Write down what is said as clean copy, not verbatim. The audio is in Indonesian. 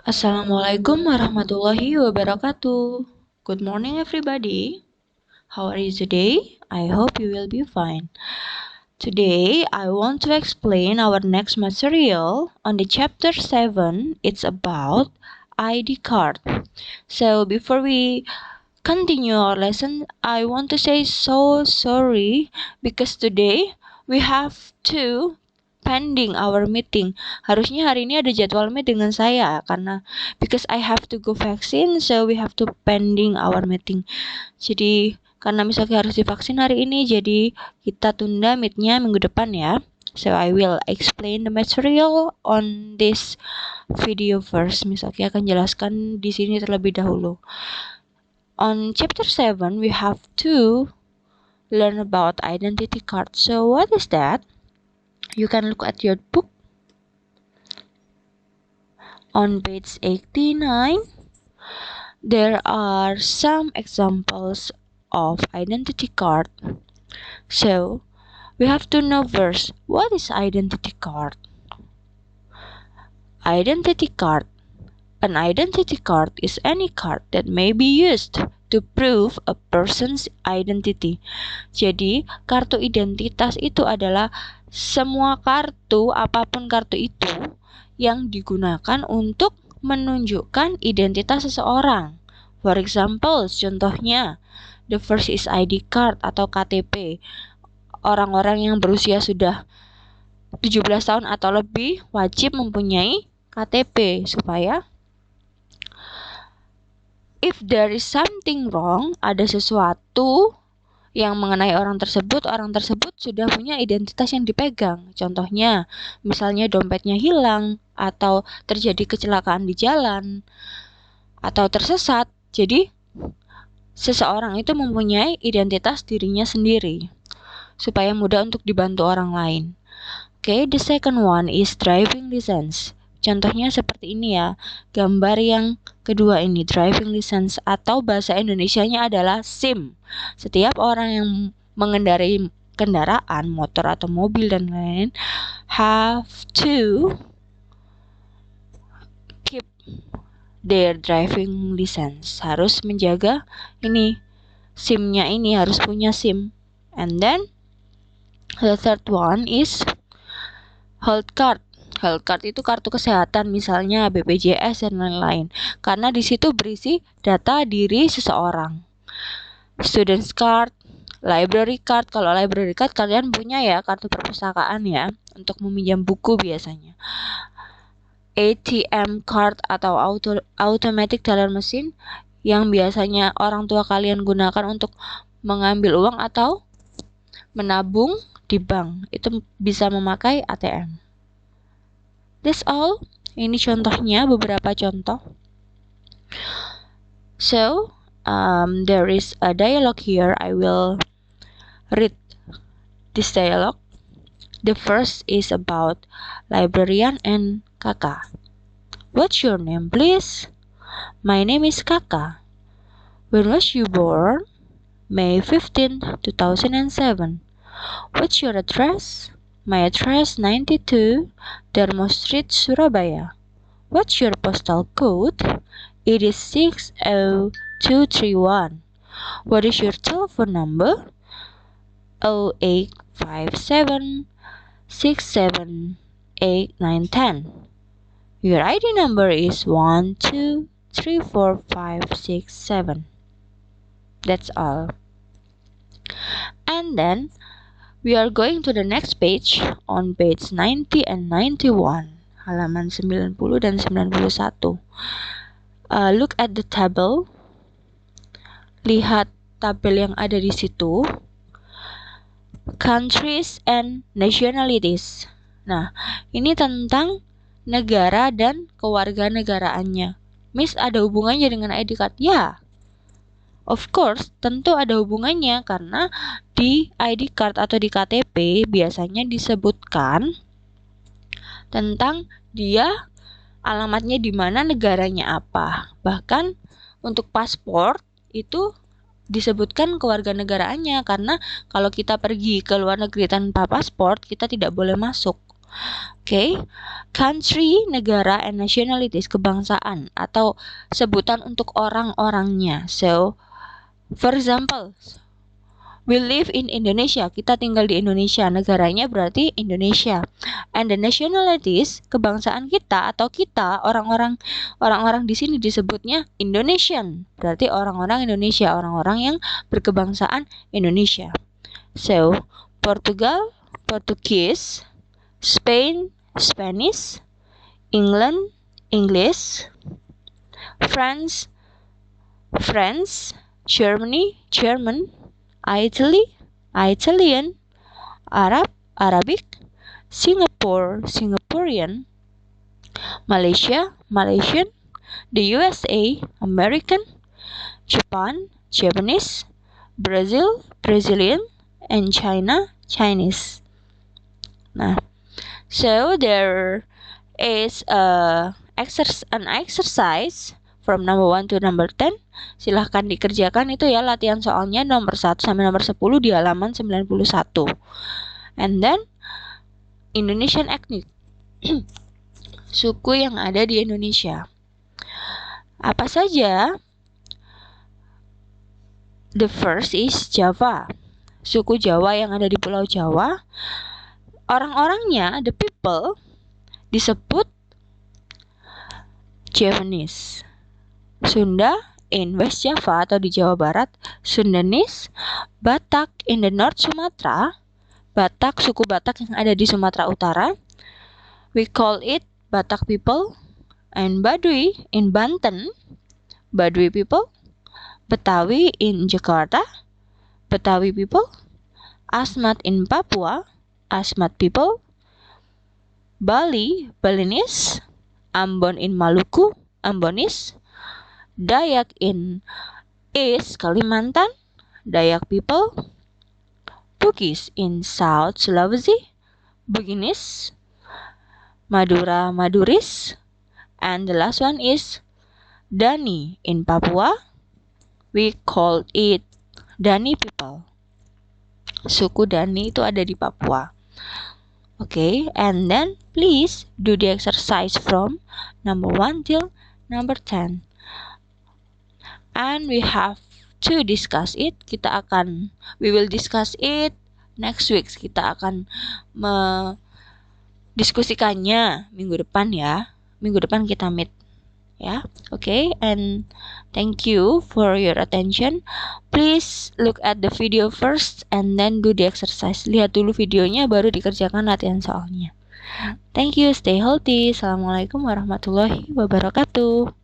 Assalamualaikum warahmatullahi wabarakatuh. Good morning, everybody. How are you today? I hope you will be fine. Today, I want to explain our next material on the chapter 7. It's about ID card. So, before we continue our lesson, I want to say so sorry because today we have to pending our meeting. Harusnya hari ini ada jadwal meet dengan saya karena because I have to go vaccine, so we have to pending our meeting. Jadi karena misalnya harus divaksin hari ini, jadi kita tunda meetnya minggu depan ya. So I will explain the material on this video first. Misalnya akan jelaskan di sini terlebih dahulu. On chapter 7, we have to learn about identity card. So what is that? You can look at your book. On page 89, there are some examples of identity card. So, we have to know first, what is identity card? Identity card. An identity card is any card that may be used to prove a person's identity. Jadi, kartu identitas itu adalah semua kartu, apapun kartu itu, yang digunakan untuk menunjukkan identitas seseorang. For example, contohnya, the first is ID card atau KTP. Orang-orang yang berusia sudah 17 tahun atau lebih wajib mempunyai KTP supaya if there is something wrong, ada sesuatu yang mengenai orang tersebut sudah punya identitas yang dipegang. Contohnya, misalnya dompetnya hilang, atau terjadi kecelakaan di jalan, atau tersesat. Jadi, seseorang itu mempunyai identitas dirinya sendiri, supaya mudah untuk dibantu orang lain. Okay, the second one is driving license. Contohnya seperti ini ya, gambar yang kedua ini, driving license, atau bahasa Indonesianya adalah SIM. Setiap orang yang mengendarai kendaraan, motor atau mobil dan lain-lain, have to keep their driving license. Harus menjaga ini, SIM-nya ini harus punya SIM. And then, the third one is health card. Health card itu kartu kesehatan, misalnya BPJS dan lain-lain. Karena di situ berisi data diri seseorang. Students card, library card. Kalau library card kalian punya ya, kartu perpustakaan ya, untuk meminjam buku biasanya. ATM card atau automatic teller machine yang biasanya orang tua kalian gunakan untuk mengambil uang atau menabung di bank. Itu bisa memakai ATM. That's all. Ini contohnya, beberapa contoh. So, there is a dialogue here. I will read this dialogue. The first is about librarian and Kaka. What's your name, please? My name is Kaka. When was you born? May 15, 2007. What's your address? My address 92 Darmo Street, Surabaya. What's your postal code? It is 60231. What is your telephone number? 0857 678 Your ID number is 12345667. That's all. And then we are going to the next page on page 90 and 91, halaman 90 dan 91. Look at the table. Lihat tabel yang ada di situ. Countries and nationalities. Nah, ini tentang negara dan kewarganegaraannya. Miss, ada hubungannya dengan ID card? Ya. Of course, tentu ada hubungannya karena di ID card atau di KTP biasanya disebutkan tentang dia alamatnya di mana, negaranya apa. Bahkan untuk paspor itu disebutkan kewarganegaraannya karena kalau kita pergi ke luar negeri tanpa paspor, kita tidak boleh masuk. Okay, country, negara, and nationalities, kebangsaan atau sebutan untuk orang-orangnya. So, for example, we live in Indonesia. Kita tinggal di Indonesia. Negaranya berarti Indonesia. And the nationalities, kebangsaan kita atau kita, orang-orang di sini disebutnya Indonesian. Berarti orang-orang Indonesia, orang-orang yang berkebangsaan Indonesia. So, Portugal, Portugese, Spain, Spanish, England, English, France, French, Germany, German, Italy, Italian, Arab, Arabic, Singapore, Singaporean, Malaysia, Malaysian, the USA, American, Japan, Japanese, Brazil, Brazilian, and China, Chinese. Nah, so there is an exercise from number 1 to number 10. Silahkan dikerjakan itu ya latihan soalnya nomor 1 sampai nomor 10 di halaman 91. And then Indonesian ethnic. Suku yang ada di Indonesia. Apa saja? The first is Java. Suku Jawa yang ada di Pulau Jawa. Orang-orangnya, the people, disebut Javanese. Sunda in West Java atau di Jawa Barat, Sundanese. Batak in the North Sumatra, Batak, suku Batak yang ada di Sumatera Utara. We call it Batak people. And Baduy in Banten, Baduy people. Betawi in Jakarta, Betawi people. Asmat in Papua, Asmat people. Bali, Balinese. Ambon in Maluku, Ambonese. Dayak in East Kalimantan, Dayak people. Bugis in South Sulawesi, Buginese. Madura, Maduris. And the last one is Dani in Papua. We call it Dani people. Suku Dani itu ada di Papua. Okay, and then please do the exercise from number 1 till number 10. And we have to discuss it. We will discuss it next week. Kita akan mendiskusikannya minggu depan ya. Minggu depan kita meet. Ya, okay, and thank you for your attention. Please look at the video first and then do the exercise. Lihat dulu videonya baru dikerjakan latihan soalnya. Thank you, stay healthy. Assalamualaikum warahmatullahi wabarakatuh.